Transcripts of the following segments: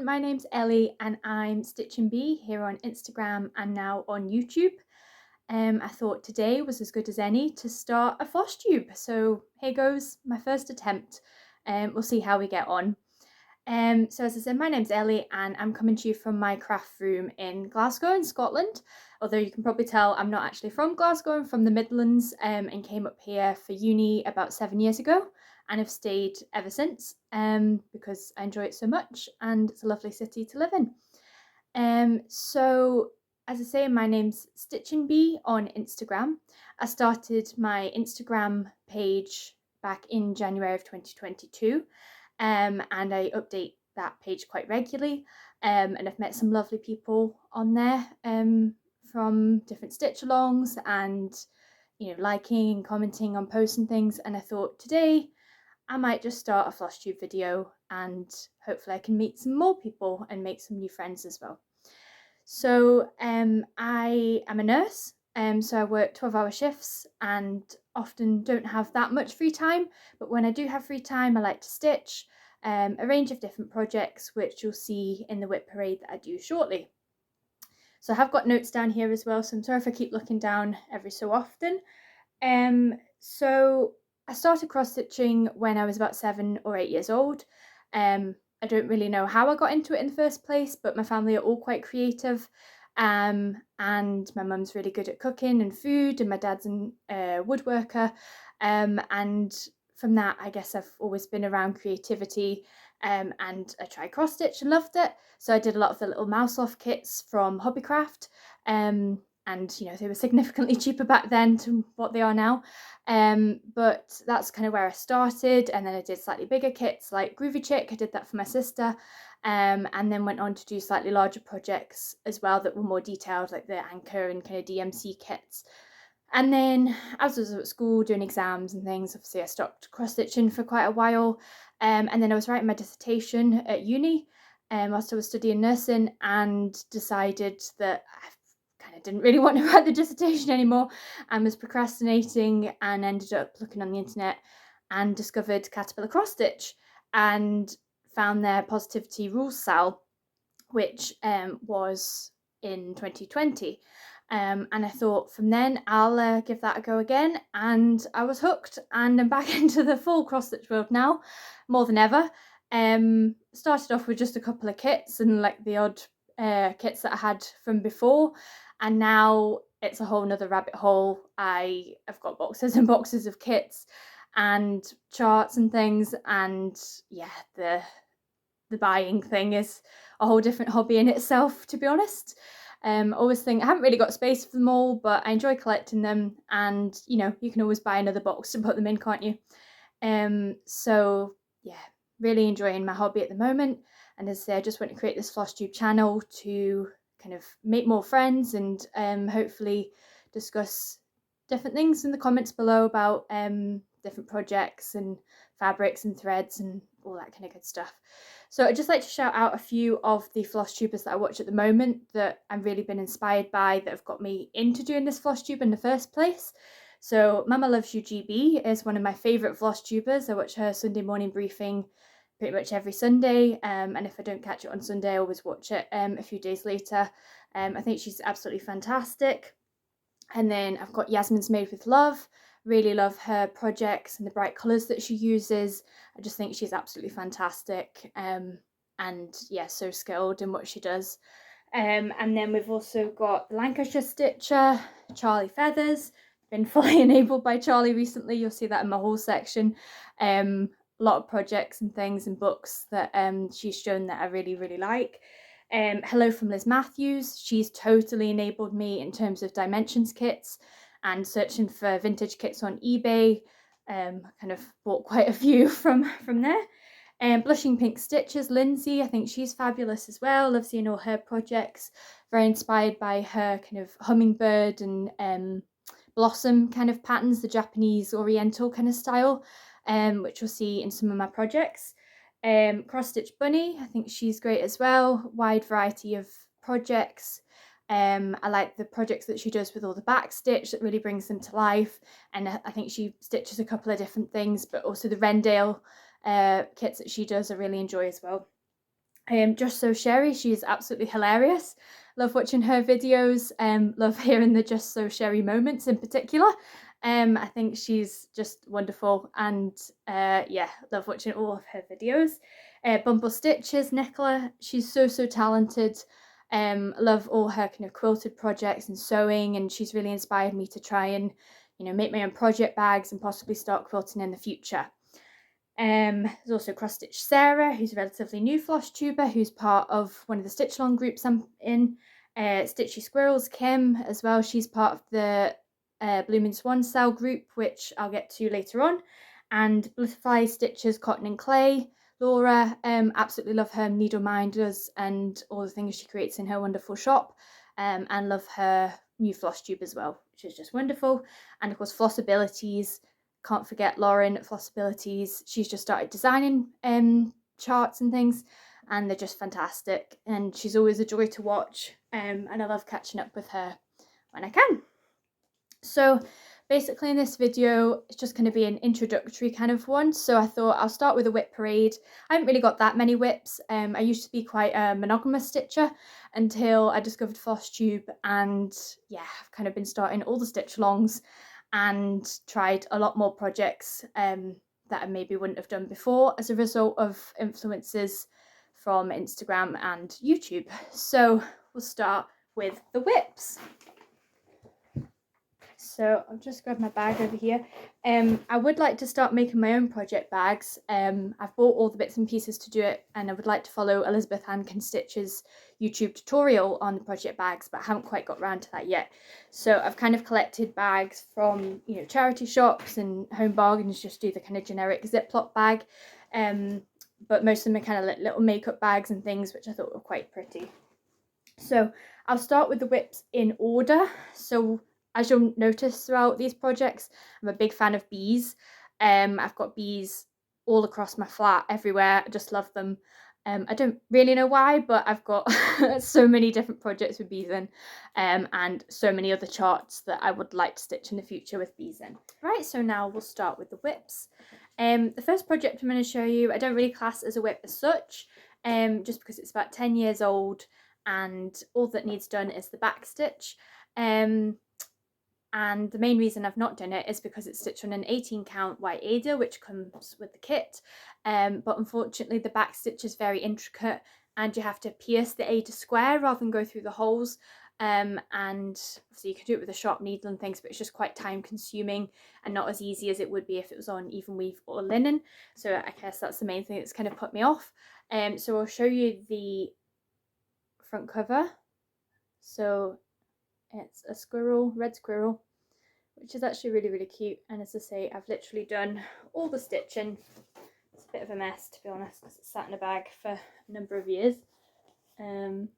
my name's Ellie and I'm Stitchin' Bee here on Instagram and now on YouTube. I thought today was as good as any to start a Flosstube. So here goes my first attempt. We'll see how we get on. So as I said, my name's Ellie and I'm coming to you from my craft room in Glasgow in Scotland. Although you can probably tell I'm not actually from Glasgow, I'm from the Midlands and came up here for uni about 7 years ago and have stayed ever since because I enjoy it so much and it's a lovely city to live in. So as I say, my name's Stitchin' Bee on Instagram. I started my Instagram page back in January of 2022. And I update that page quite regularly, and I've met some lovely people on there from different stitch alongs and liking and commenting on posts and things, and I thought today I might just start a Flosstube video and hopefully I can meet some more people and make some new friends as well. So I am a nurse, so I work 12-hour shifts and often don't have that much free time, but when I do have free time I like to stitch a range of different projects which you'll see in the WIP parade that I do shortly. So I have got notes down here as well, so I'm sorry if I keep looking down every so often. So I started cross stitching when I was about 7 or 8 years old. I don't really know how I got into it in the first place, but my family are all quite creative, and my mum's really good at cooking and food, and my dad's a woodworker, and from that I guess I've always been around creativity, and I tried cross stitch and loved it, so I did a lot of the little mouse off kits from Hobbycraft, and they were significantly cheaper back then to what they are now, but that's kind of where I started, and then I did slightly bigger kits like Groovy Chick. I did that for my sister, and then went on to do slightly larger projects as well that were more detailed, like the anchor and kind of DMC kits. And then as I was at school doing exams and things, obviously I stopped cross stitching for quite a while, and then I was writing my dissertation at uni whilst I was studying nursing, and decided that I kind of didn't really want to write the dissertation anymore and was procrastinating, and ended up looking on the internet and discovered Caterpillar Cross Stitch and found their Positivity Rules Sal, which was in 2020. And I thought from then I'll give that a go again, and I was hooked and I'm back into the full cross stitch world now, more than ever. Started off with just a couple of kits and like the odd kits that I had from before, and now it's a whole nother rabbit hole. I've got boxes and boxes of kits and charts and things, and yeah, the buying thing is a whole different hobby in itself, to be honest. Always think I haven't really got space for them all, but I enjoy collecting them, and you can always buy another box to put them in, can't you? So yeah, really enjoying my hobby at the moment, and as I say, I just want to create this Flosstube channel to kind of make more friends and hopefully discuss different things in the comments below about different projects and fabrics and threads and all that kind of good stuff. So I'd just like to shout out a few of the Flosstubers that I watch at the moment that I've really been inspired by, that have got me into doing this Flosstube in the first place. So Mama Loves You GB is one of my favourite Flosstubers. I watch her Sunday morning briefing pretty much every Sunday, and if I don't catch it on Sunday, I always watch it a few days later. I think she's absolutely fantastic. And then I've got Yasmin's Made with Love. Really love her projects and the bright colours that she uses. I just think she's absolutely fantastic, and yeah, so skilled in what she does. And then we've also got the Lancashire Stitcher, Charlie Feathers. Been fully enabled by Charlie recently. You'll see that in my haul section. A lot of projects and things and books that she's shown that I really, really like. Hello from Liz Matthews. She's totally enabled me in terms of dimensions kits and searching for vintage kits on eBay. Kind of bought quite a few from there. Blushing Pink Stitches, Lindsay, I think she's fabulous as well. Love seeing all her projects. Very inspired by her kind of hummingbird and blossom kind of patterns, the Japanese oriental kind of style, which you'll see in some of my projects. Cross Stitch Bunny, I think she's great as well. Wide variety of projects. I like the projects that she does with all the back stitch, that really brings them to life, and I think she stitches a couple of different things, but also the Rendale kits that she does I really enjoy as well. Just So Sherry, she's absolutely hilarious. Love watching her videos. Love hearing the Just So Sherry moments in particular. I think she's just wonderful, and yeah, love watching all of her videos. Bumble Stitches, Nicola, she's so talented. Love all her kind of quilted projects and sewing, and she's really inspired me to try and, you know, make my own project bags and possibly start quilting in the future. There's also Crossstitch Sarah, who's a relatively new floss tuber, who's part of one of the stitch along groups I'm in. Stitchy Squirrels, Kim, as well. She's part of the Bloomin Swan cell group, which I'll get to later on. And Butterfly Stitches, Cotton and Clay. Laura, absolutely love her needle minders and all the things she creates in her wonderful shop. And love her new floss tube as well, which is just wonderful. And of course, Flossabilities. Can't forget Lauren at Flossabilities. She's just started designing charts and things, and they're just fantastic. And she's always a joy to watch, and I love catching up with her when I can. So basically in this video, it's just going to be an introductory kind of one. So I thought I'll start with a WIP parade. I haven't really got that many WIPs. I used to be quite a monogamous stitcher until I discovered Flosstube, and yeah, I've kind of been starting all the stitch alongs and tried a lot more projects that I maybe wouldn't have done before as a result of influences from Instagram and YouTube. So we'll start with the WIPs. So I'll just grab my bag over here. I would like to start making my own project bags. I've bought all the bits and pieces to do it, and I would like to follow Elizabeth Ann Can Stitch's YouTube tutorial on the project bags, but I haven't quite got around to that yet. So I've kind of collected bags from, you know, charity shops and Home Bargains, just do the kind of generic Ziploc bag. But most of them are kind of like little makeup bags and things, which I thought were quite pretty. So I'll start with the WIPs in order. So as you'll notice throughout these projects, I'm a big fan of bees. I've got bees all across my flat, everywhere. I just love them. I don't really know why, but I've got so many different projects with bees in, and so many other charts that I would like to stitch in the future with bees in. Right, so now we'll start with the WIPs. The first project I'm going to show you, I don't really class as a WIP as such, just because it's about 10 years old, and all that needs done is the back stitch. And the main reason I've not done it is because it's stitched on an 18 count white aida, which comes with the kit. But unfortunately the back stitch is very intricate, and you have to pierce the aida square rather than go through the holes. And so you can do it with a sharp needle and things, but it's just quite time consuming and not as easy as it would be if it was on evenweave or linen. So I guess that's the main thing that's kind of put me off. So I'll show you the front cover. So it's a squirrel, red squirrel, which is actually really cute. And as I say, I've literally done all the stitching. It's a bit of a mess, to be honest, because it's sat in a bag for a number of years. So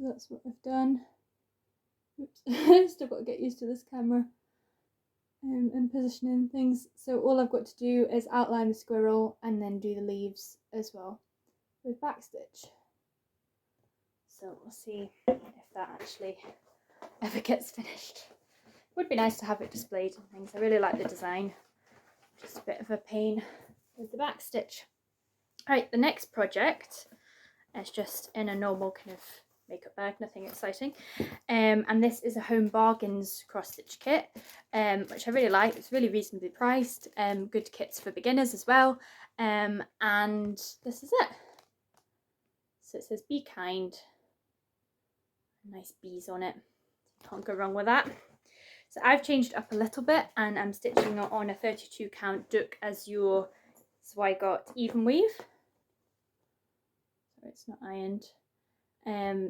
that's what I've done. Oops, still got to get used to this camera and positioning things. So all I've got to do is outline the squirrel and then do the leaves as well with backstitch. So we'll see if that actually ever gets finished. Would be nice to have it displayed and things. I really like the design. Just a bit of a pain with the back stitch. Right, the next project is just in a normal kind of makeup bag, nothing exciting. And this is a Home Bargains cross stitch kit, which I really like. It's really reasonably priced. Good kits for beginners as well. And this is it. So it says "Be kind." Nice bees on it. Can't go wrong with that. So I've changed up a little bit, and I'm stitching it on a 32 count Duck Azure Zweigart evenweave. So it's not ironed.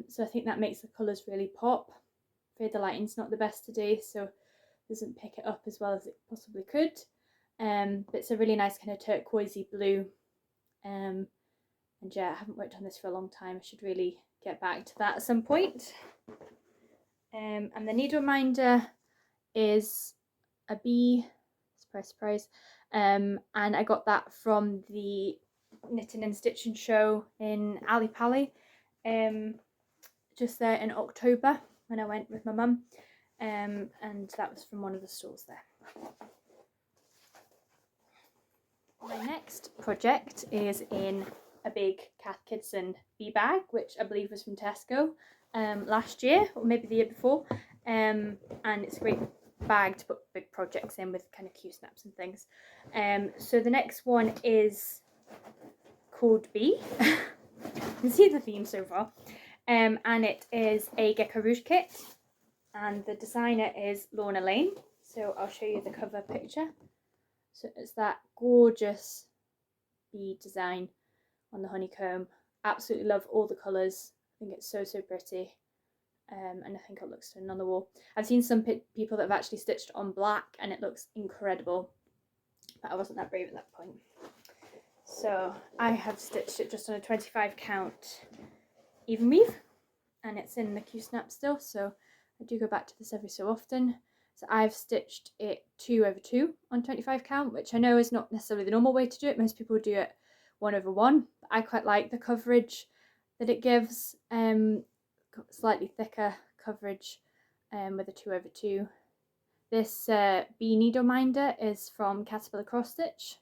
So I think that makes the colours really pop. I'm afraid the lighting's not the best today, so it doesn't pick it up as well as it possibly could. But it's a really nice kind of turquoisey blue. And yeah, I haven't worked on this for a long time. I should really get back to that at some point. And the needle minder is a bee, surprise, and I got that from the Knitting and Stitching show in Ali Pali, just there in October when I went with my mum, and that was from one of the stalls there. My next project is in a big Cath Kidston bee bag, which I believe was from Tesco last year or maybe the year before, and it's a great bag to put big projects in with kind of Q snaps and things. So the next one is called Bee. You can see the theme so far, and it is a Gecko Rouge kit, and the designer is Lorna Laine. So I'll show you the cover picture. So it's that gorgeous bee design on the honeycomb. Absolutely love all the colours. I think it's so pretty, and I think it looks stunning on the wall. I've seen some people that have actually stitched on black and it looks incredible, but I wasn't that brave at that point. So I have stitched it just on a 25 count even weave, and it's in the Q snap still, so I do go back to this every so often. So I've stitched it 2/2 on 25 count, which I know is not necessarily the normal way to do it. Most people do it 1/1, but I quite like the coverage that it gives. Got slightly thicker coverage with a 2/2. This bee needle minder is from Caterpillar Crossstitch.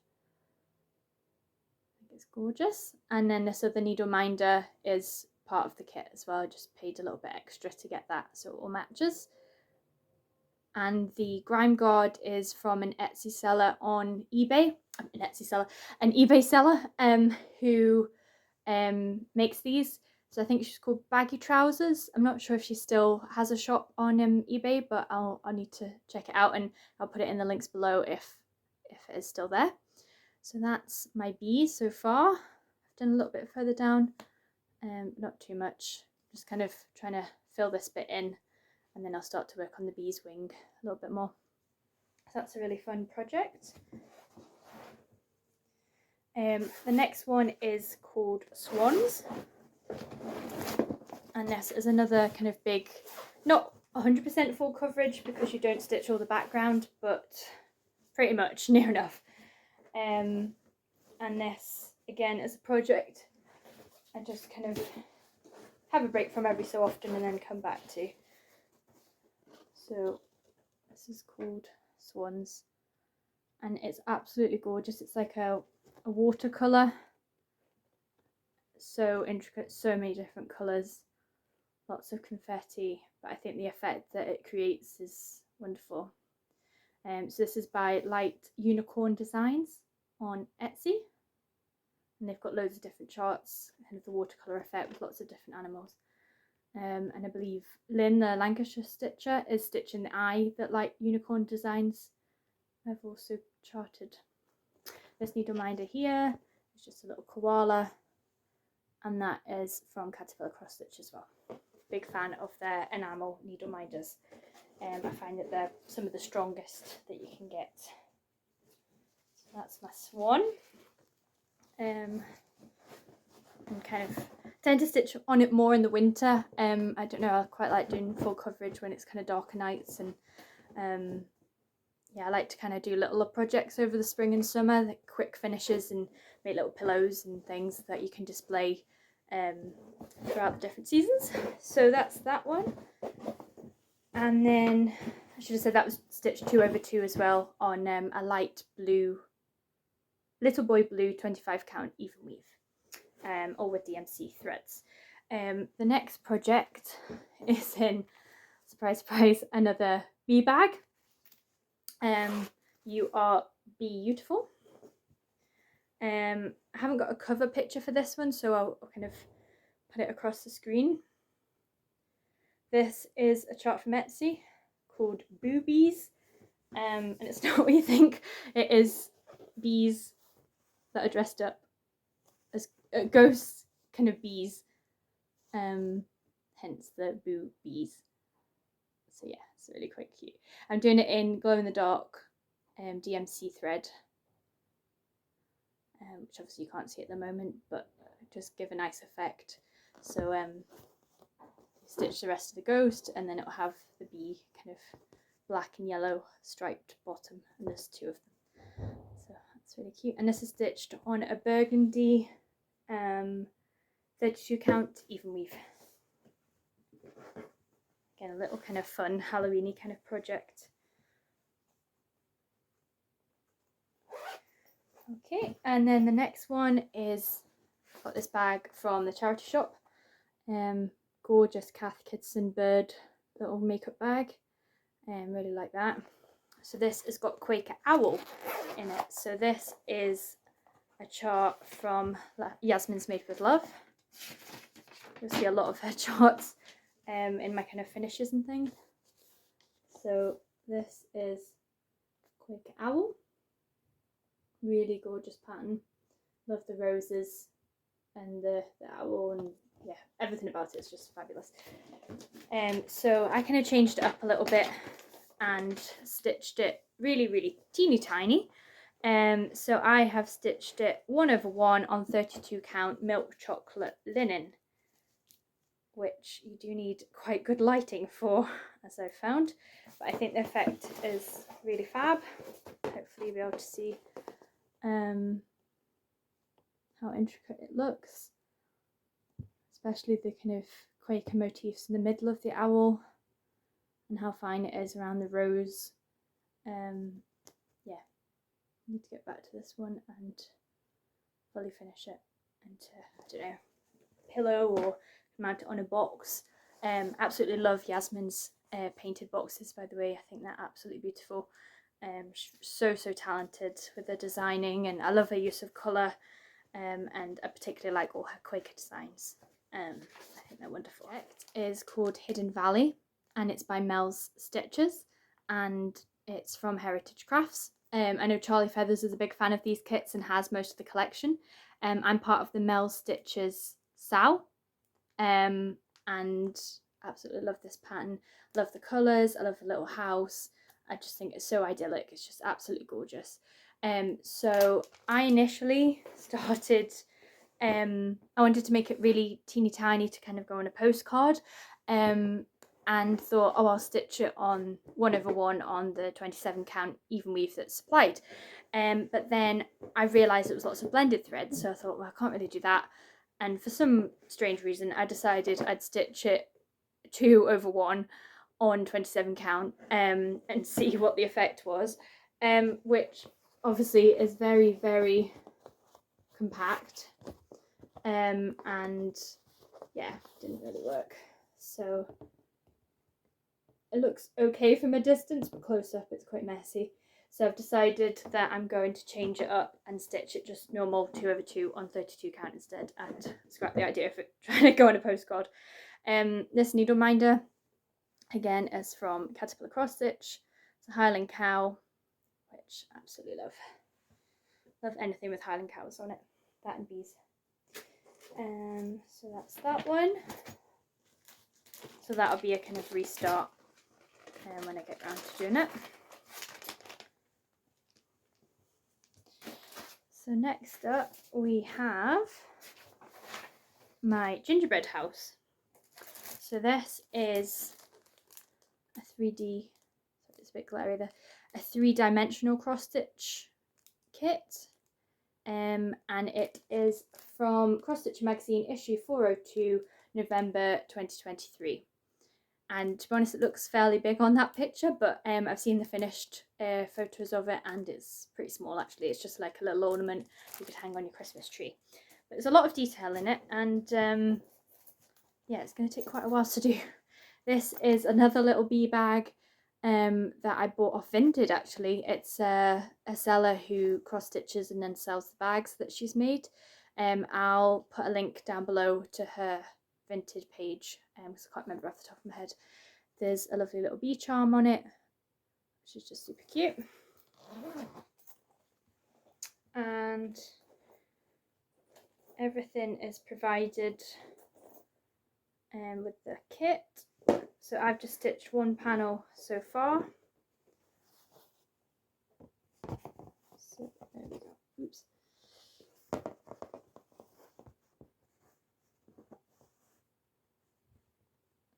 I think it's gorgeous. And then this other needle minder is part of the kit as well. I just paid a little bit extra to get that so it all matches. And the grime guard is from an Etsy seller on eBay. An eBay seller who makes these. So I think she's called Baggy Trousers. I'm not sure if she still has a shop on eBay, but I'll need to check it out, and I'll put it in the links below if it is still there. So that's my bees so far. I've done a little bit further down, not too much. Just kind of trying to fill this bit in, and then I'll start to work on the bee's wing a little bit more. So that's a really fun project. The next one is called Swans, and this is another kind of big, not 100% full coverage because you don't stitch all the background, but pretty much near enough. And this again is a project I just kind of have a break from every so often and then come back to. So this is called Swans, and it's absolutely gorgeous. It's like a watercolour, so intricate, so many different colours, lots of confetti, but I think the effect that it creates is wonderful. So this is by Light Unicorn Designs on Etsy, and they've got loads of different charts, kind of the watercolour effect with lots of different animals. And I believe Lynn, the Lancashire stitcher, is stitching the eye that Light Unicorn Designs have also charted. This needle minder here is just a little koala, and that is from Caterpillar Crossstitch as well. Big fan of their enamel needle minders. I find that they're some of the strongest that you can get. So that's my swan. And kind of tend to stitch on it more in the winter. I don't know, I quite like doing full coverage when it's kind of darker nights, and yeah, I like to kind of do little projects over the spring and summer, like quick finishes, and make little pillows and things that you can display throughout the different seasons. So that's that one. And then I should have said that was stitched 2/2 as well on a light blue, Little Boy Blue 25 count even weave, all with DMC threads. The next project is in, surprise surprise, another bee bag. You Are Beautiful. I haven't got a cover picture for this one, so I'll kind of put it across the screen. This is a chart from Etsy called Boobees, and it's not what you think. It is bees that are dressed up as ghosts, kind of bees, hence the Boobees. So yeah, it's really quite cute. I'm doing it in glow in the dark DMC thread, which obviously you can't see at the moment, but just give a nice effect. So stitch the rest of the ghost, and then it'll have the bee kind of black and yellow striped bottom, and there's two of them. So that's really cute. And this is stitched on a burgundy 32 count even weave. Again, a little kind of fun Halloweeny kind of project. Okay, and then the next one is Got this bag from the charity shop. Gorgeous Kath Kidson bird little makeup bag. Really like that. So this has got Quaker Owl in it. So this is a chart from Yasmin's Made with Love. You'll see a lot of her charts in my kind of finishes and things. So this is Quaker Owl. Really gorgeous pattern. Love the roses and the owl, and yeah, everything about it is just fabulous. So I kind of changed it up a little bit and stitched it really teeny tiny. So I have stitched it 1/1 on 32 count milk chocolate linen, which you do need quite good lighting for, as I've found, but I think the effect is really fab. Hopefully you'll be able to see how intricate it looks, especially the kind of Quaker motifs in the middle of the owl and how fine it is around the rose. Yeah, I need to get back to this one and fully finish it into, I don't know, a pillow or mount it on a box. Absolutely love Yasmin's painted boxes, by the way. I think they're absolutely beautiful. She's so talented with the designing, and I love her use of colour, and I particularly like all her Quaker designs. I think they're wonderful. It is called Hidden Valley, and it's by Mel's Stitches, and it's from Heritage Crafts. I know Charlie Feathers is a big fan of these kits and has most of the collection. I'm part of the Mel's Stitches SAL, and absolutely love this pattern. Love the colours, I love the little house. I just think it's so idyllic, it's just absolutely gorgeous. So I initially started, I wanted to make it really teeny tiny to kind of go on a postcard, and thought, oh, I'll stitch it on 1/1 on the 27 count even weave that's supplied. But then I realised it was lots of blended threads, so I thought, well, I can't really do that. And for some strange reason, I decided I'd stitch it 2/1 on 27 count and see what the effect was, which obviously is very compact, and yeah, didn't really work. So it looks okay from a distance, but close up it's quite messy. So I've decided that I'm going to change it up and stitch it just normal 2/2 on 32 count instead, and scrap the idea of it trying to go on a postcard. This needle minder again is from Caterpillar Crossstitch. It's a Highland Cow, which I absolutely love. Love anything with Highland Cows on it, that and bees. So that's that one. So that'll be a kind of restart when I get around to doing it. So next up we have my Gingerbread House. So this is a 3D, it's a bit glary there, a 3-dimensional cross stitch kit, and it is from Cross Stitch Magazine issue 402, November 2023. And to be honest, it looks fairly big on that picture, but I've seen the finished photos of it, and it's pretty small actually. It's just like a little ornament you could hang on your Christmas tree. But there's a lot of detail in it, and yeah, it's going to take quite a while to do. This is another little bee bag that I bought off Vinted actually. It's a seller who cross stitches and then sells the bags that she's made. I'll put a link down below to her Vinted page, because I can't remember off the top of my head. There's a lovely little bee charm on it, which is just super cute. And everything is provided with the kit. So I've just stitched one panel so far. So there we go. Oops.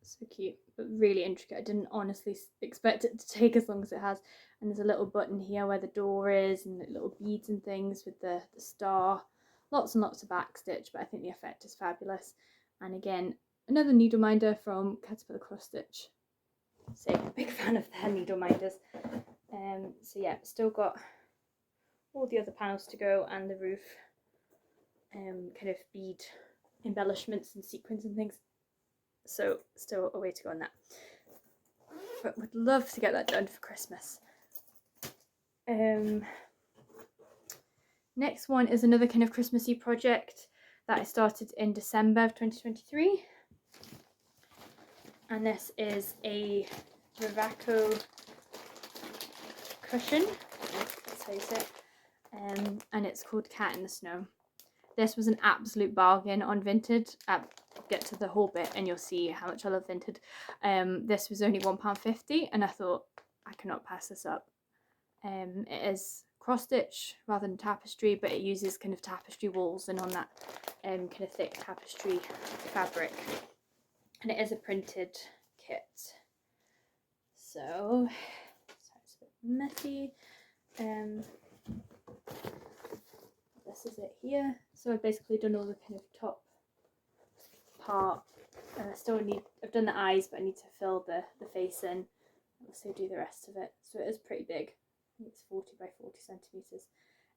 So cute, but really intricate. I didn't honestly expect it to take as long as it has. And there's a little button here where the door is, and little beads and things with the star. Lots and lots of back stitch, but I think the effect is fabulous. And again, another needle minder from Caterpillar Crossstitch. So I'm a big fan of their needle minders. So yeah, still got all the other panels to go and the roof. kind of bead embellishments and sequins and things. So still a way to go on that. But would love to get that done for Christmas. Next one is another kind of Christmassy project that I started in December of 2023. And this is a Rivacco cushion, let's face it, and it's called Cat in the Snow. This was an absolute bargain on Vinted. I'll get to the whole bit and you'll see how much I love Vinted. This was only £1.50 and I thought I cannot pass this up. It is cross-stitch rather than tapestry, but it uses kind of tapestry walls and on that kind of thick tapestry fabric. And it is a printed kit. So, sorry, it's a bit messy. This is it here. So I've basically done all the kind of top part. And I've done the eyes, but I need to fill the face in. I'll also do the rest of it. So it is pretty big. I think it's 40 by 40 centimetres.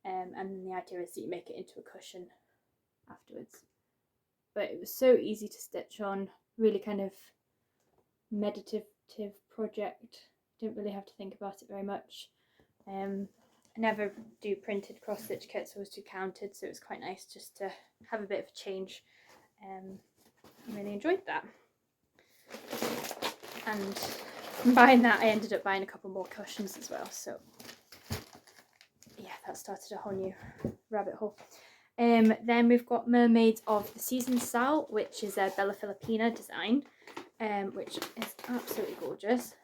And then the idea is that you make it into a cushion afterwards. But it was so easy to stitch on, really kind of meditative project. Didn't really have to think about it very much. I never do printed cross stitch kits, I always do counted, so it was quite nice just to have a bit of a change. I really enjoyed that. And buying that, I ended up buying a couple more cushions as well, so yeah, that started a whole new rabbit hole. Then we've got Mermaids of the Season style, which is a Bella Filipina design, which is absolutely gorgeous.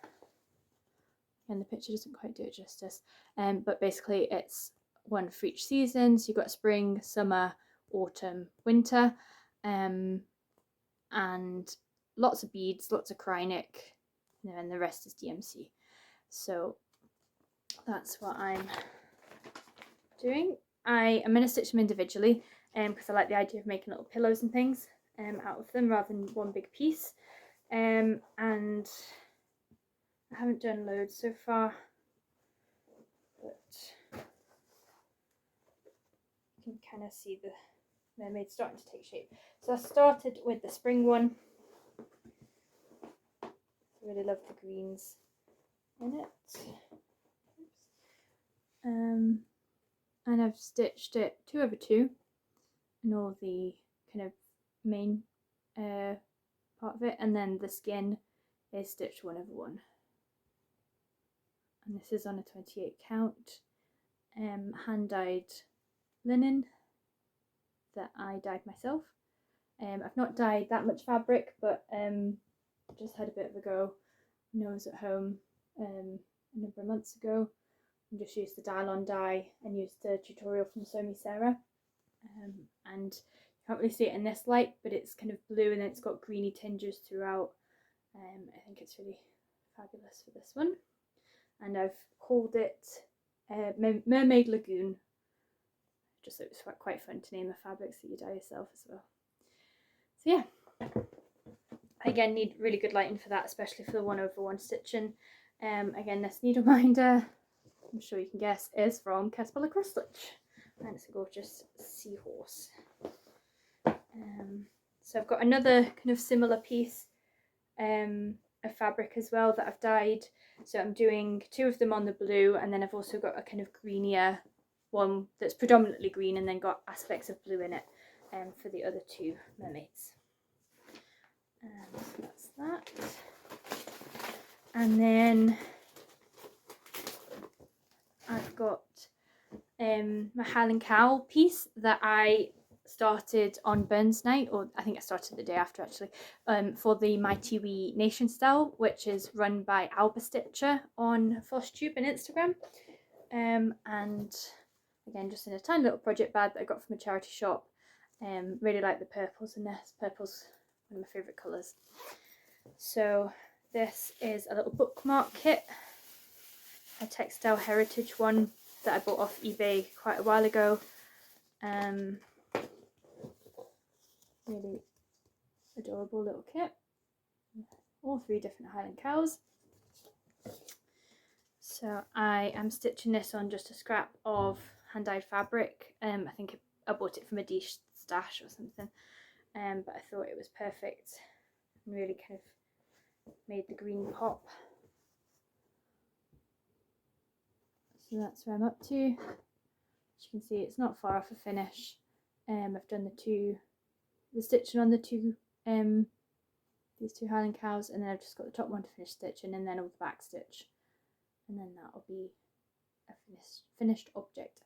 And the picture doesn't quite do it justice. But basically it's one for each season. So you've got spring, summer, autumn, winter, and lots of beads, lots of Krynic, and then the rest is DMC. So that's what I'm doing. I'm going to stitch them individually because I like the idea of making little pillows and things out of them rather than one big piece. And I haven't done loads so far, but you can kind of see the mermaid starting to take shape. So I started with the spring one. I really love the greens in it. And I've stitched it 2 over 2 and all the kind of main part of it, and then the skin is stitched 1 over 1. And this is on a 28 count, hand dyed linen that I dyed myself. I've not dyed that much fabric, but just had a bit of a go when I was at home a number of months ago, and just used the Dylon dye and used the tutorial from Sew Me Sarah. And you can't really see it in this light, but it's kind of blue and then it's got greeny tinges throughout. I think it's really fabulous for this one. And I've called it Mermaid Lagoon, just so it's quite fun to name a fabrics that you dye yourself as well. So yeah, again, need really good lighting for that, especially for the 1 over 1 stitching. Again, this needle minder, I'm sure you can guess, is from Caterpillar Crossstitch, and it's a gorgeous seahorse. So I've got another kind of similar piece of fabric as well that I've dyed. So I'm doing 2 of them on the blue, and then I've also got a kind of greenier one that's predominantly green and then got aspects of blue in it for the other 2 mermaids. So that's that. And then I've got my Highland Cow piece that I started on Burns Night, or I think I started the day after actually, for the Mighty Wee Nation style, which is run by Alba Stitcher on Flosstube and Instagram. And again, just in a tiny little project bag that I got from a charity shop. Really like the purples in this. Purple's one of my favourite colours. So this is a little bookmark kit, a textile heritage one that I bought off eBay quite a while ago. Really adorable little kit. All 3 different Highland Cows. So I am stitching this on just a scrap of hand-dyed fabric. I think I bought it from a stash or something. But I thought it was perfect and really kind of made the green pop. So that's where I'm up to. As you can see, it's not far off a finish. I've done the stitching on the these two Highland Cows, and then I've just got the top one to finish stitching, and then all the back stitch, and then that'll be a finished object.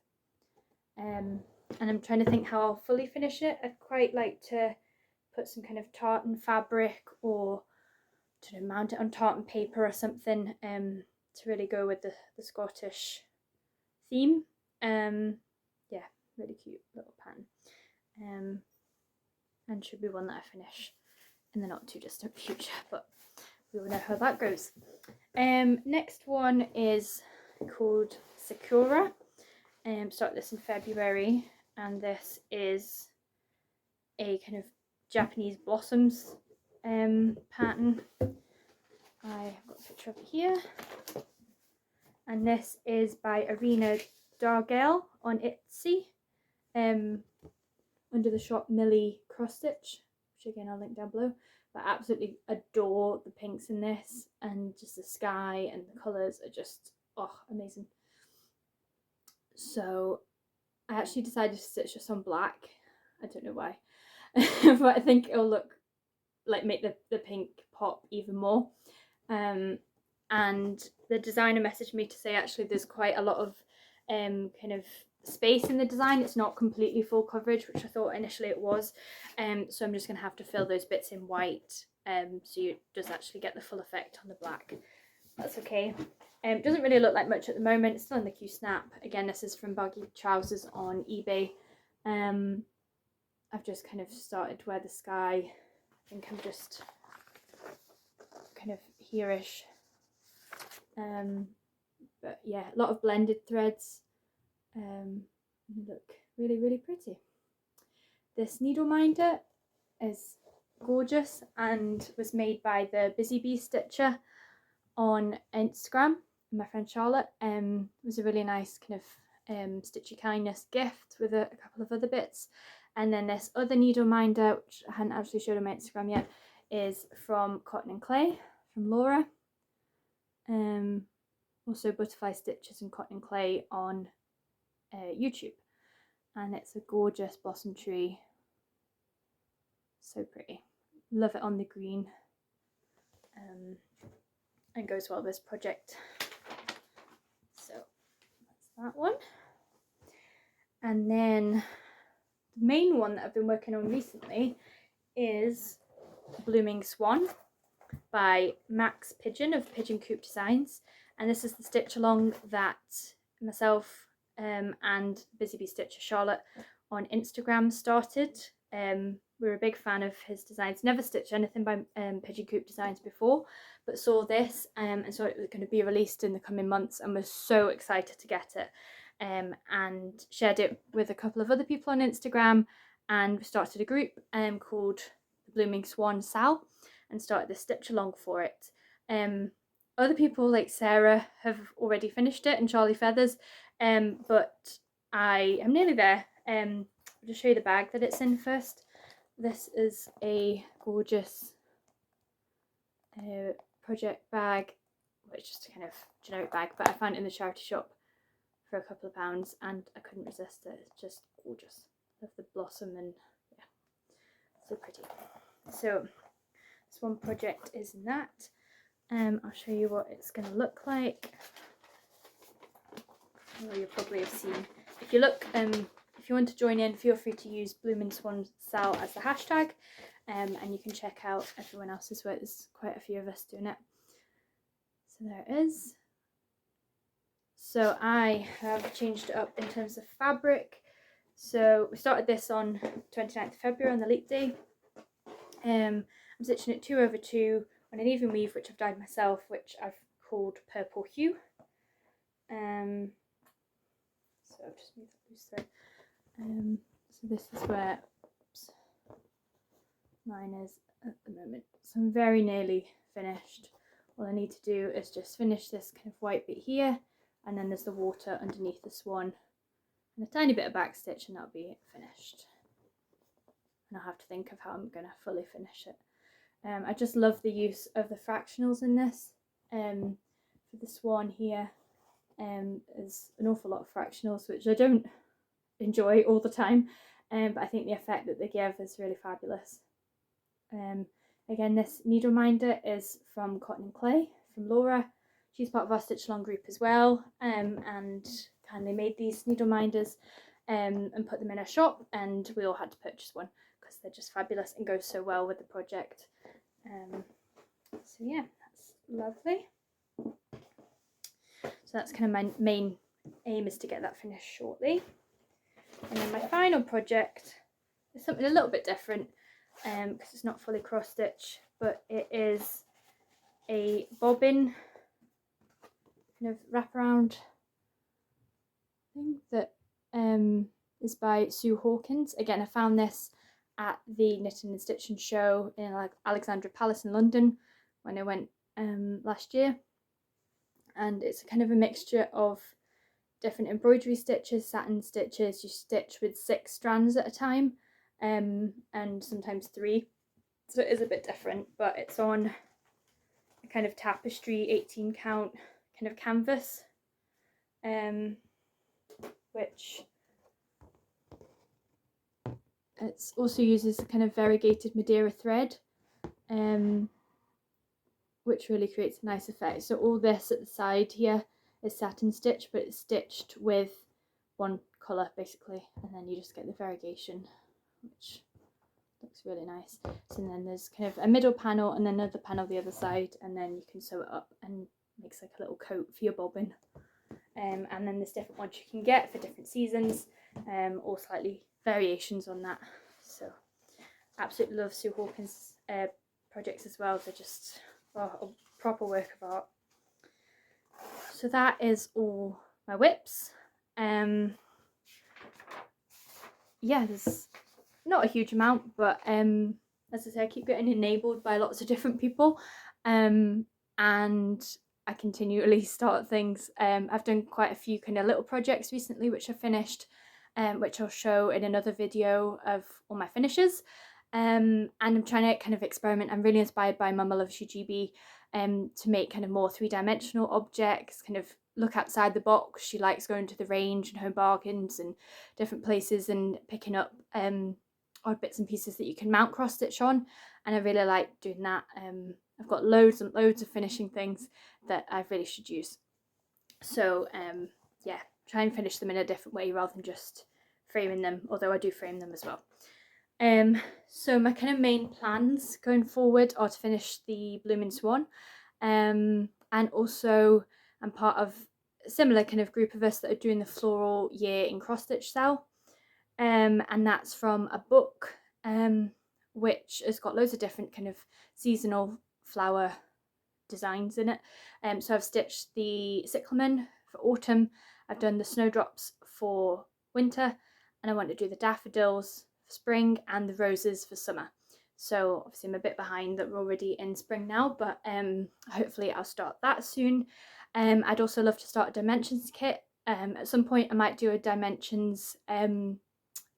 And I'm trying to think how I'll fully finish it. I'd quite like to put some kind of tartan fabric, or to mount it on tartan paper or something, to really go with the Scottish theme. Yeah, really cute little pattern, and should be one that I finish in the not too distant future, but we will know how that goes. Next one is called Sakura. Started this in February, and this is a kind of Japanese blossoms pattern. I've got a picture of it here, and this is by Arena Dargale on Etsy, under the shop Millie Crossstitch, which again I'll link down below. But I absolutely adore the pinks in this, and just the sky and the colours are just, oh, amazing. So I actually decided to stitch this on black. I don't know why, but I think it'll look like, make the pink pop even more. And the designer messaged me to say actually there's quite a lot of kind of space in the design. It's not completely full coverage, which I thought initially it was. So I'm just going to have to fill those bits in white, so it does actually get the full effect on the black. That's okay. Doesn't really look like much at the moment. It's still in the Q Snap. Again, this is from Baggy Trousers on eBay. I've just kind of started where the sky, I think I'm just kind of here-ish. But yeah, a lot of blended threads. Look really, really pretty. This needle minder is gorgeous and was made by the Busy Bee Stitcher on Instagram. My friend Charlotte. It was a really nice kind of Stitchy Kindness gift with a couple of other bits. And then this other needle minder, which I hadn't actually showed on my Instagram yet, is from Cotton and Clay, from Laura. Also Butterfly Stitches and Cotton and Clay on YouTube. And it's a gorgeous blossom tree. So pretty. Love it on the green. And goes well with this project. So that's that one. And then the main one that I've been working on recently is Bloomin Swan by Max Pigeon of Pigeon Coop Designs. And this is the stitch along that myself and Busy Bee Stitcher Charlotte on Instagram started. We were a big fan of his designs. Never stitched anything by Pigeon Coop Designs before, but saw this and saw it was going to be released in the coming months, and was so excited to get it, and shared it with a couple of other people on Instagram, and started a group called the Bloomin Swan Sal, and started the stitch along for it. Other people like Sarah have already finished it, and Charlie Feathers, but I am nearly there. I'll just show you the bag that it's in first. This is a gorgeous project bag. Well, it's just a kind of generic bag, but I found it in the charity shop for a couple of pounds and I couldn't resist it. It's just gorgeous. Love the blossom, and yeah, so pretty. So this one project is in that. I'll show you what it's going to look like. Well, you'll probably have seen. If you look, if you want to join in, feel free to use Bloomin Swan Sal as the hashtag, and you can check out everyone else's work. There's quite a few of us doing it. So there it is. So I have changed it up in terms of fabric. So we started this on 29th of February on the leap day. I'm stitching it 2/2 on an even weave, which I've dyed myself, which I've called Purple Hue. So I've just moved that loose thread. So this is where mine is at the moment. So I'm very nearly finished. All I need to do is just finish this kind of white bit here, and then there's the water underneath the swan and a tiny bit of back stitch, and that'll be finished. and I'll have to think of how I'm going to fully finish it. I just love the use of the fractionals in this. For the swan here, there's an awful lot of fractionals, which I don't enjoy all the time, but I think the effect that they give is really fabulous. Again, this needle minder is from Cotton and Clay, from Laura. She's part of our Stitch Along group as well, and kindly made these needle minders and put them in our shop, and we all had to purchase one because they're just fabulous and go so well with the project. So yeah, that's lovely. So that's kind of my main aim, is to get that finished shortly. And then my final project is something a little bit different, because it's not fully cross stitch, but it is a bobbin kind of wraparound thing that is by Sue Hawkins. Again, I found this at the Knitting and Stitching show in Alexandra Palace in London when I went last year, and it's kind of a mixture of different embroidery stitches, satin stitches. You stitch with 6 strands at a time, and sometimes 3, so it is a bit different, but it's on a kind of tapestry 18 count kind of canvas, which it also uses kind of variegated Madeira thread, which really creates a nice effect. So all this at the side here is satin stitch, but it's stitched with one colour basically, and then you just get the variegation, which looks really nice. So then there's kind of a middle panel and then another panel the other side, and then you can sew it up and makes like a little coat for your bobbin. And then there's different ones you can get for different seasons, or slightly variations on that. So absolutely love Sue Hawkins' projects as well. They're just a proper work of art. So that is all my WIPs. Yeah, there's not a huge amount, but as I say, I keep getting enabled by lots of different people, and I continually start things. I've done quite a few kind of little projects recently which I finished, which I'll show in another video of all my finishes. And I'm trying to kind of experiment. I'm really inspired by Mama Loves UGB to make kind of more 3-dimensional objects, kind of look outside the box. She likes going to the range and Home Bargains and different places and picking up odd bits and pieces that you can mount cross stitch on, and I really like doing that. I've got loads and loads of finishing things that I really should use. So yeah, try and finish them in a different way rather than just framing them, although I do frame them as well. So my kind of main plans going forward are to finish the Bloomin Swan, and also I'm part of a similar kind of group of us that are doing the floral year in cross stitch sale, and that's from a book which has got loads of different kind of seasonal flower designs in it. So I've stitched the cyclamen for autumn, I've done the snowdrops for winter, and I want to do the daffodils for spring and the roses for summer. So obviously I'm a bit behind that we're already in spring now, but hopefully I'll start that soon. I'd also love to start a dimensions kit. At some point I might do a dimensions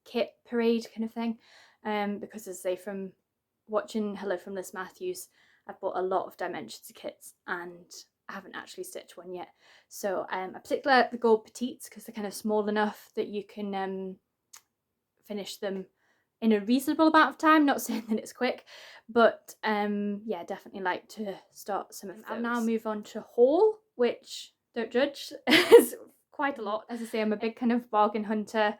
kit parade kind of thing, because as I say, from watching Hello from Liz Matthews, I've bought a lot of dimensions kits and I haven't actually stitched one yet. So I particularly like the gold petites because they're kind of small enough that you can finish them in a reasonable amount of time. Not saying that it's quick, but yeah, definitely like to start some of those. I'll now move on to haul, which, don't judge, is quite a lot. As I say, I'm a big kind of bargain hunter.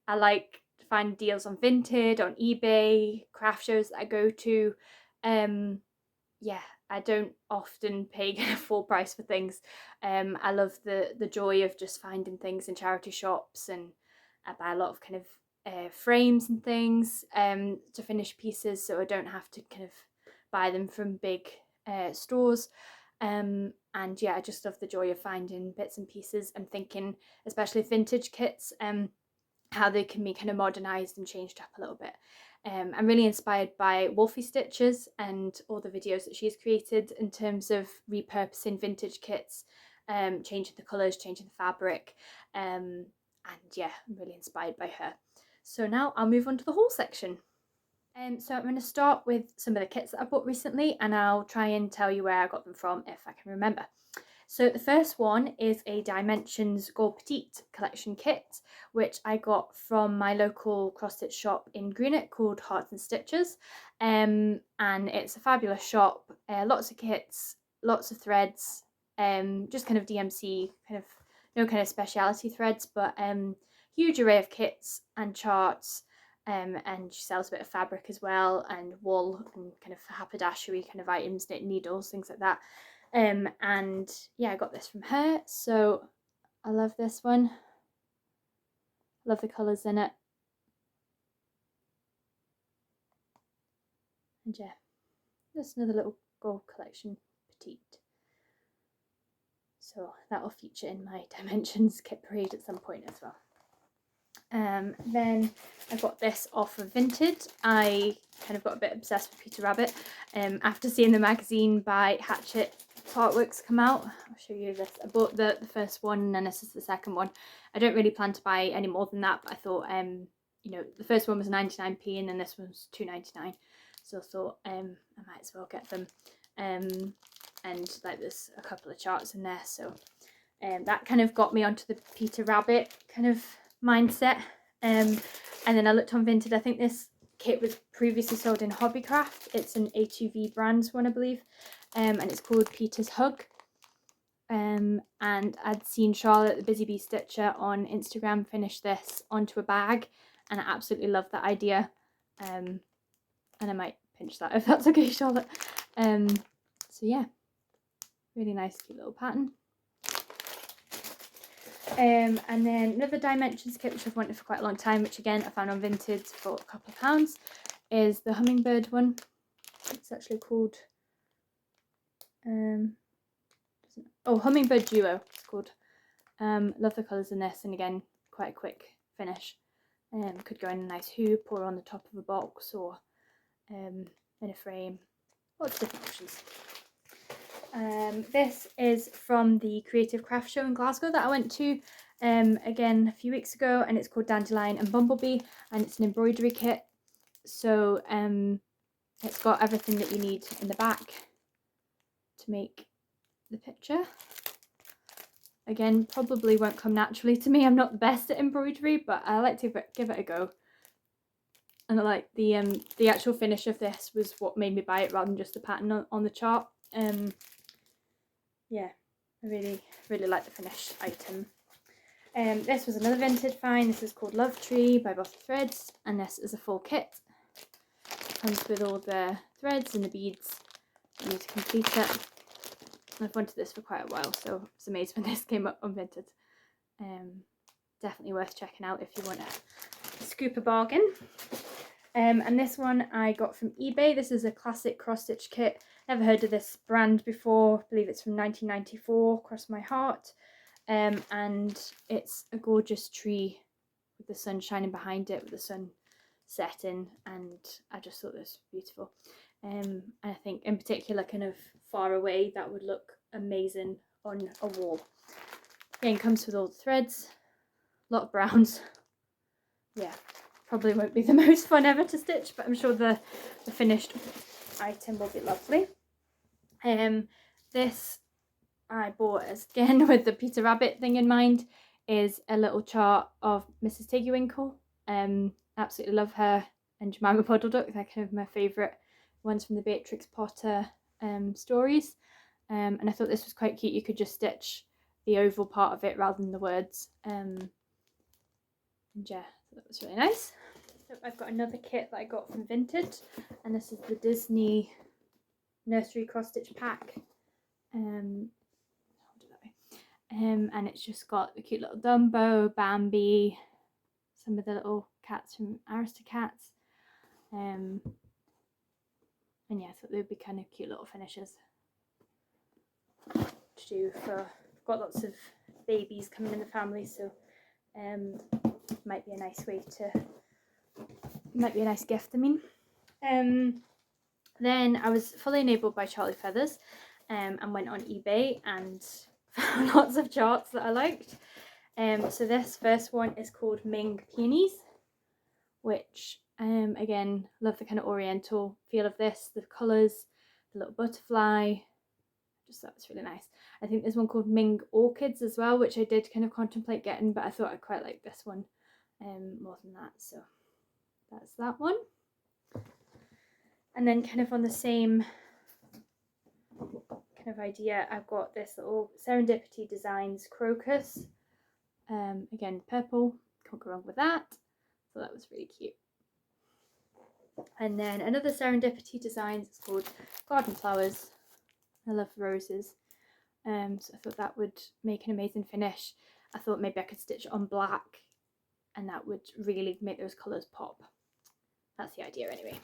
I like to find deals on Vinted, on eBay, craft shows that I go to. Yeah, I don't often pay full price for things. I love the joy of just finding things in charity shops, and I buy a lot of kind of frames and things to finish pieces, so I don't have to kind of buy them from big stores. And yeah, I just love the joy of finding bits and pieces and thinking, especially vintage kits, how they can be kind of modernised and changed up a little bit. I'm really inspired by Wolfie Stitches and all the videos that she's created in terms of repurposing vintage kits, changing the colours, changing the fabric, and yeah, I'm really inspired by her. So now I'll move on to the haul section. So I'm going to start with some of the kits that I bought recently, and I'll try and tell you where I got them from if I can remember. So the first one is a Dimensions Gold Petite collection kit, which I got from my local cross-stitch shop in Greenock called Hearts and Stitches. And it's a fabulous shop, lots of kits, lots of threads, just kind of DMC, kind of no kind of speciality threads, but huge array of kits and charts. And she sells a bit of fabric as well, and wool and kind of haberdashery kind of items, knit needles, things like that. And yeah, I got this from her, so I love this one. Love the colours in it. And yeah, just another little gold collection petite. So that'll feature in my Dimensions kit parade at some point as well. Then I got this off of Vinted. I kind of got a bit obsessed with Peter Rabbit after seeing the magazine by Hatchet artworks come out. I'll show you this. I bought the first one, and this is the second one. I don't really plan to buy any more than that, but I thought you know, the first one was 99p and then this one was $2.99, so I thought I might as well get them. And like there's a couple of charts in there, so that kind of got me onto the Peter Rabbit kind of mindset. And then I looked on Vinted. I think this kit was previously sold in Hobbycraft. It's an A2V brands one, I believe, and it's called Peter's Hug. And I'd seen Charlotte, the Busy Bee Stitcher, on Instagram finish this onto a bag, and I absolutely love that idea. And I might pinch that if that's okay, Charlotte. So yeah, really nice, cute little pattern. And then another Dimensions kit which I've wanted for quite a long time, which again I found on Vinted for a couple of pounds, is the Hummingbird one. It's actually called Hummingbird Duo it's called. Love the colours in this, and again quite a quick finish. Could go in a nice hoop or on the top of a box, or in a frame. Lots of different options. This is from the Creative Craft Show in Glasgow that I went to again a few weeks ago, and it's called Dandelion and Bumblebee, and it's an embroidery kit. So it's got everything that you need in the back to make the picture. Again, probably won't come naturally to me. I'm not the best at embroidery, but I like to give it a go. And I like the actual finish of this was what made me buy it rather than just the pattern on the chart. Yeah, I really like the finished item. This was another Vinted find. This is called Love Tree by Bottle Threads, and this is a full kit. It comes with all the threads and the beads you need to complete it. I've wanted this for quite a while, so I was amazed when this came up on Vinted. Definitely worth checking out if you want to scoop a bargain. And this one I got from eBay. This is a classic cross-stitch kit. Never heard of this brand before. I believe it's from 1994, cross my heart. And it's a gorgeous tree with the sun shining behind it, with the sun setting, and I just thought this was beautiful. And I think in particular kind of far away that would look amazing on a wall. Again, comes with all the threads, a lot of browns. Yeah, probably won't be the most fun ever to stitch, but I'm sure the finished item will be lovely. This I bought again with the Peter Rabbit thing in mind, is a little chart of Mrs. Tiggywinkle. Absolutely love her, and Jemima Puddle Duck. They're kind of my favourite ones from the Beatrix Potter stories. And I thought this was quite cute. You could just stitch the oval part of it rather than the words. And yeah, that was really nice. So I've got another kit that I got from Vinted, and this is the Disney Nursery Cross Stitch Pack. And it's just got the cute little Dumbo, Bambi, some of the little cats from Aristocats. And yeah, I thought they would be kind of cute little finishes to do for, got lots of babies coming in the family, so might be a nice gift, I mean. Then I was fully enabled by Charlie Feathers and went on eBay and found lots of charts that I liked. So this first one is called Ming Peonies, which again, love the kind of oriental feel of this, the colours, the little butterfly. Just thought it was really nice. I think there's one called Ming Orchids as well, which I did kind of contemplate getting, but I thought I quite like this one more than that, so that's that one. And then kind of on the same kind of idea, I've got this little Serendipity Designs crocus. Again, purple, can't go wrong with that. So that was really cute. And then another Serendipity Designs, it's called Garden Flowers. I love roses. So I thought that would make an amazing finish. I thought maybe I could stitch it on black and that would really make those colours pop. That's the idea anyway.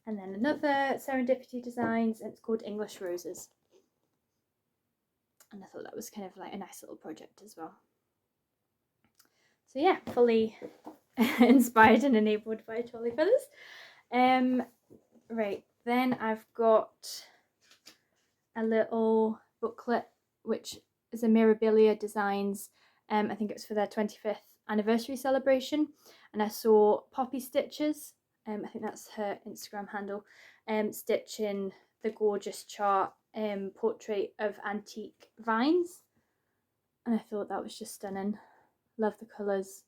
And then another Serendipity Designs, and it's called English Roses. And I thought that was kind of like a nice little project as well. So yeah, fully inspired and enabled by Trolley Feathers. Right, then I've got a little booklet which is a Mirabilia Designs. I think it's for their 25th anniversary celebration, and I saw Poppy Stitches, I think that's her Instagram handle, stitching the gorgeous chart portrait of antique vines, and I thought that was just stunning. Love the colours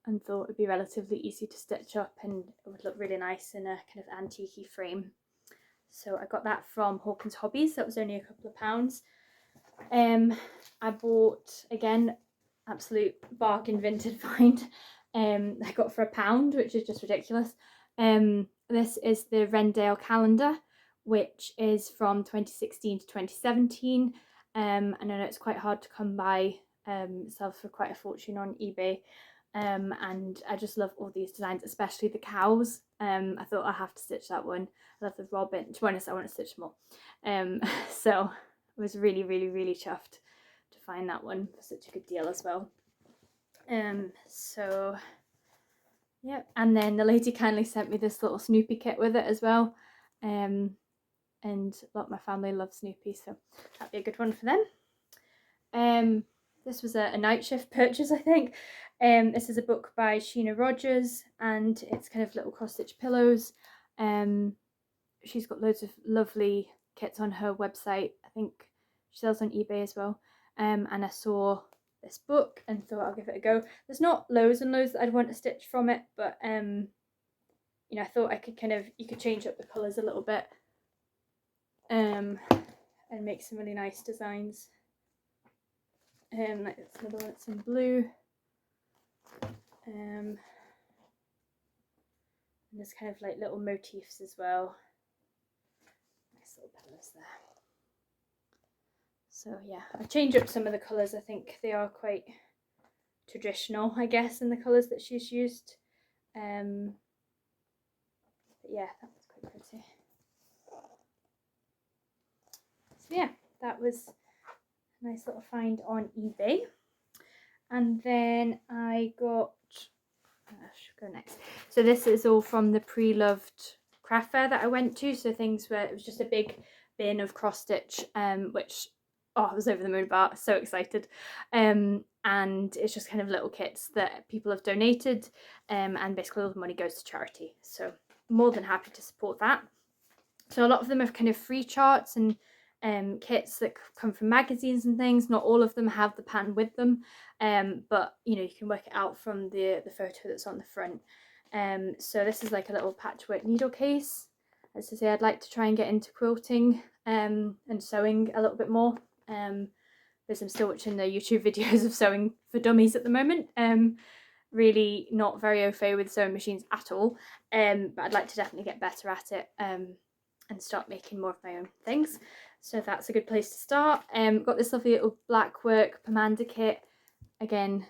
and thought it'd be relatively easy to stitch up and it would look really nice in a kind of antique-y frame. So I got that from Hawkins Hobbies. That was only a couple of pounds. I bought, again, absolute bargain vintage find. I got for £1, which is just ridiculous. This is the Rendale calendar, which is from 2016 to 2017. I know it's quite hard to come by. It sells for quite a fortune on eBay. And I just love all these designs, especially the cows. I thought I have to stitch that one. I love the robin. To be honest, I want to stitch them all. So I was really, really, really chuffed to find that one for such a good deal as well. So yeah, and then the lady kindly sent me this little Snoopy kit with it as well. And a lot of my family love Snoopy, so that'd be a good one for them. This was a night shift purchase, I think. This is a book by Sheena Rogers, and it's kind of little cross-stitch pillows. She's got loads of lovely kits on her website. I think she sells on eBay as well. And I saw this book and thought I'll give it a go. There's not loads and loads that I'd want to stitch from it, but you know, I thought I could you could change up the colours a little bit and make some really nice designs. Like this another one that's in blue. And there's kind of like little motifs as well. Nice little pillows there. So yeah, I've changed up some of the colours. I think they are quite traditional, I guess, in the colours that she's used. But yeah, that was quite pretty. So yeah, that was a nice little find on eBay. And then I got, I should go next. So this is all from the Preloved CraftFa that I went to. So things where it was just a big bin of cross stitch, which, oh, I was over the moon about, so excited. And it's just kind of little kits that people have donated, and basically all the money goes to charity. So more than happy to support that. So a lot of them are kind of free charts and kits that come from magazines and things. Not all of them have the pattern with them, but you know, you can work it out from the photo that's on the front. So this is like a little patchwork needle case. As I say, I'd like to try and get into quilting and sewing a little bit more, because I'm still watching the YouTube videos of sewing for dummies at the moment. Really not very au fait with sewing machines at all, but I'd like to definitely get better at it and start making more of my own things. So that's a good place to start. Got this lovely little black work pomander kit. Again,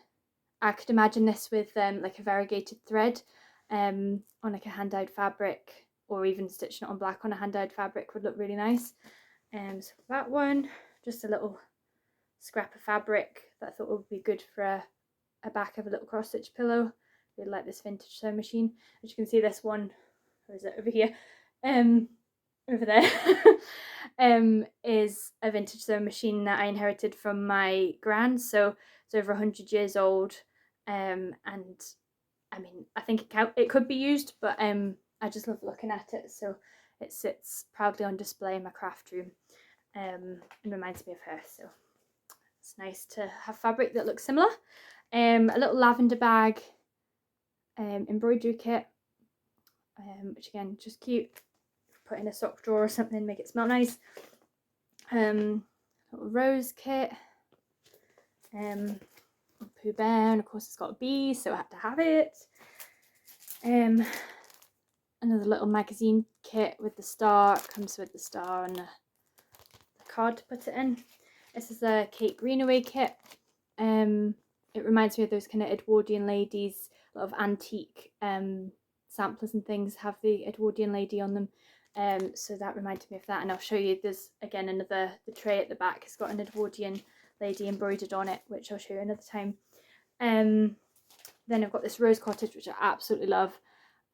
I could imagine this with like a variegated thread on like a hand-dyed fabric, or even stitching it on black on a hand-dyed fabric would look really nice. So that one, just a little scrap of fabric that I thought would be good for a back of a little cross-stitch pillow. Really like this vintage sewing machine. As you can see, this one, where is it, over here, over there. is a vintage sewing machine that I inherited from my gran. So it's over 100 years old, and I mean, I think it could be used, but I just love looking at it. So it sits proudly on display in my craft room, and reminds me of her. So it's nice to have fabric that looks similar. A little lavender bag, embroidery kit, which again, just cute. Put in a sock drawer or something, make it smell nice. Little rose kit. Pooh Bear, and of course it's got a bee, so I had to have it. Another little magazine kit with the star. It comes with the star and the card to put it in. This is a Kate Greenaway kit. It reminds me of those kind of Edwardian ladies. A lot of antique samplers and things have the Edwardian lady on them. So that reminded me of that, and I'll show you. There's again the tray at the back has got an Edwardian lady embroidered on it, which I'll show you another time. Then I've got this rose cottage, which I absolutely love.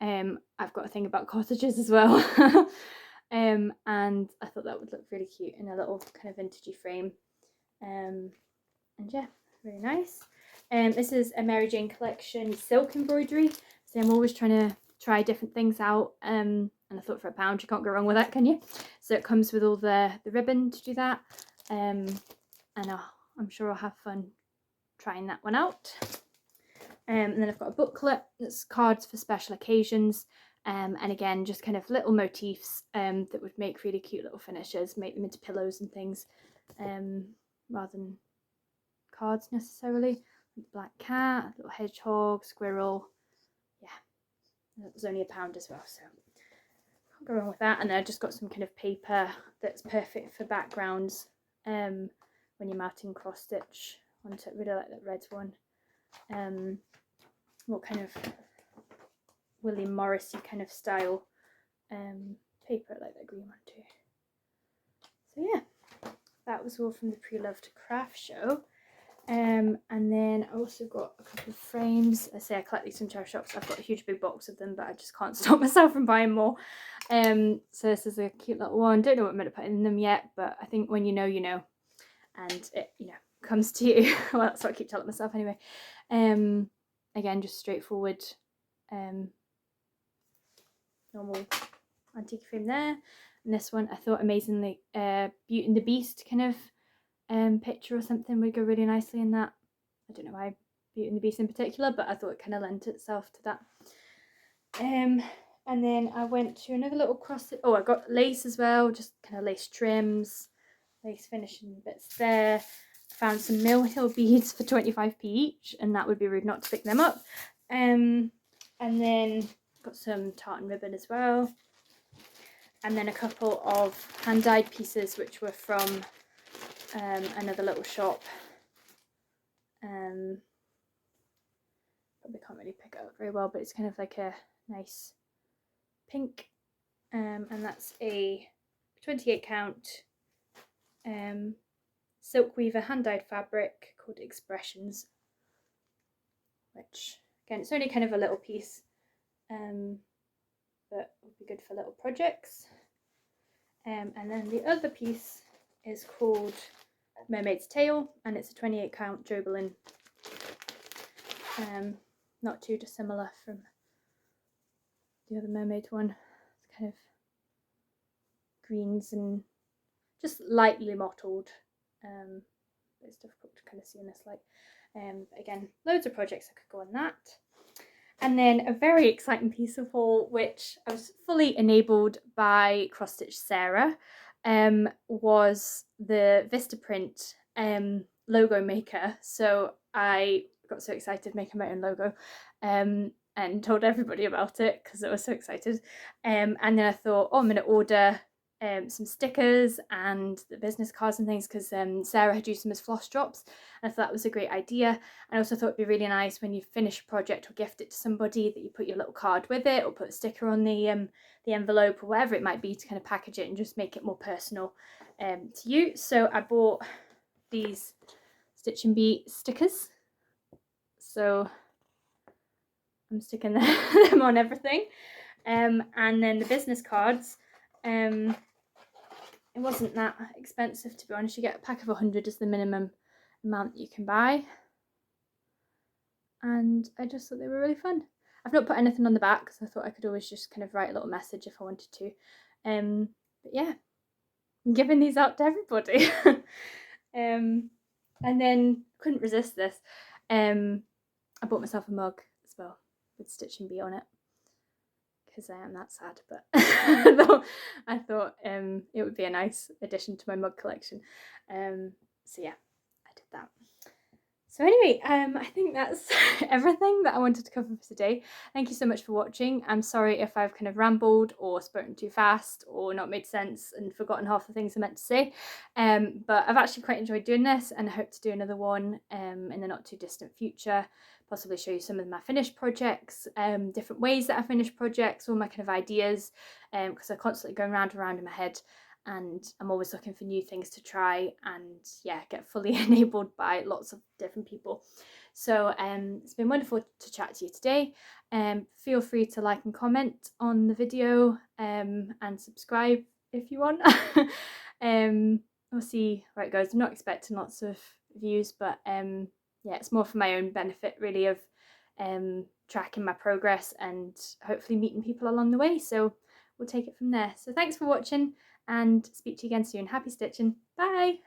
I've got a thing about cottages as well. And I thought that would look really cute in a little kind of vintagey frame. And yeah, really nice. This is a Mary Jane collection silk embroidery. So I'm always trying to try different things out. And I thought for £1 you can't go wrong with that, can you? So it comes with all the ribbon to do that. And I'm sure I'll have fun trying that one out. And then I've got a booklet that's cards for special occasions. And again, just kind of little motifs that would make really cute little finishes, make them into pillows and things, rather than cards necessarily. Black cat, little hedgehog, squirrel. Yeah, that was only £1 as well, so can't go wrong with that. And then I just got some kind of paper that's perfect for backgrounds when you're mounting cross stitch onto it. Really like that red one. What kind of William Morrissey kind of style paper. I like that green one too. So yeah, that was all from the Preloved craft show. And then I also got a couple of frames. I say I collect these from charity shops. I've got a huge big box of them, but I just can't stop myself from buying more. So this is a cute little one. Don't know what I'm going to put in them yet, but I think when you know, you know. And it, you know, comes to you. Well, that's what I keep telling myself anyway. Again, just straightforward normal antique frame there. And this one I thought amazingly Beauty and the Beast kind of picture or something would go really nicely in that. I don't know why Beauty and the Beast in particular, but I thought it kind of lent itself to that. And then I went to another little cross. Oh, I got lace as well, just kind of lace trims, lace finishing bits there. Found some Mill Hill beads for 25p each, and that would be rude not to pick them up. And then got some tartan ribbon as well. And then a couple of hand-dyed pieces, which were from another little shop. Probably can't really pick it up very well, but it's kind of like a nice pink. And that's a 28 count silk weaver hand-dyed fabric called Expressions, which again, it's only kind of a little piece, but would be good for little projects. And then the other piece is called Mermaid's Tail, and it's a 28 count Joberlin. Not too dissimilar from the other mermaid one. It's kind of greens and just lightly mottled. But it's difficult to kind of see in this light. But again, loads of projects I could go on that. And then a very exciting piece of haul, which I was fully enabled by Crossstitch Sarah, was the Vistaprint logo maker. So I got so excited making my own logo and told everybody about it because I was so excited. And then I thought, oh, I'm going to order some stickers and the business cards and things, because Sarah had used them as floss drops, and I thought that was a great idea. I also thought it'd be really nice when you finish a project or gift it to somebody that you put your little card with it, or put a sticker on the envelope or whatever it might be, to kind of package it and just make it more personal to you. So I bought these Stitch and Bee stickers, so I'm sticking them on everything. And then the business cards, it wasn't that expensive, to be honest. You get a pack of 100 as the minimum amount that you can buy, and I just thought they were really fun. I've not put anything on the back because I thought I could always just kind of write a little message if I wanted to. But yeah, I'm giving these out to everybody. And then couldn't resist this. I bought myself a mug as well with Stitching Bee on it because I am that sad, but I thought it would be a nice addition to my mug collection. So yeah, I did that. So anyway, I think that's everything that I wanted to cover for today. Thank you so much for watching. I'm sorry if I've kind of rambled or spoken too fast or not made sense and forgotten half the things I meant to say. But I've actually quite enjoyed doing this, and I hope to do another one in the not too distant future. Possibly show you some of my finished projects, different ways that I finish projects, all my kind of ideas, because they're constantly going round and round in my head. And I'm always looking for new things to try and yeah, get fully enabled by lots of different people. So it's been wonderful to chat to you today. Feel free to like and comment on the video and subscribe if you want. We'll see where it goes. I'm not expecting lots of views, but yeah, it's more for my own benefit really of tracking my progress and hopefully meeting people along the way. So we'll take it from there. So thanks for watching, and speak to you again soon. Happy stitching. Bye.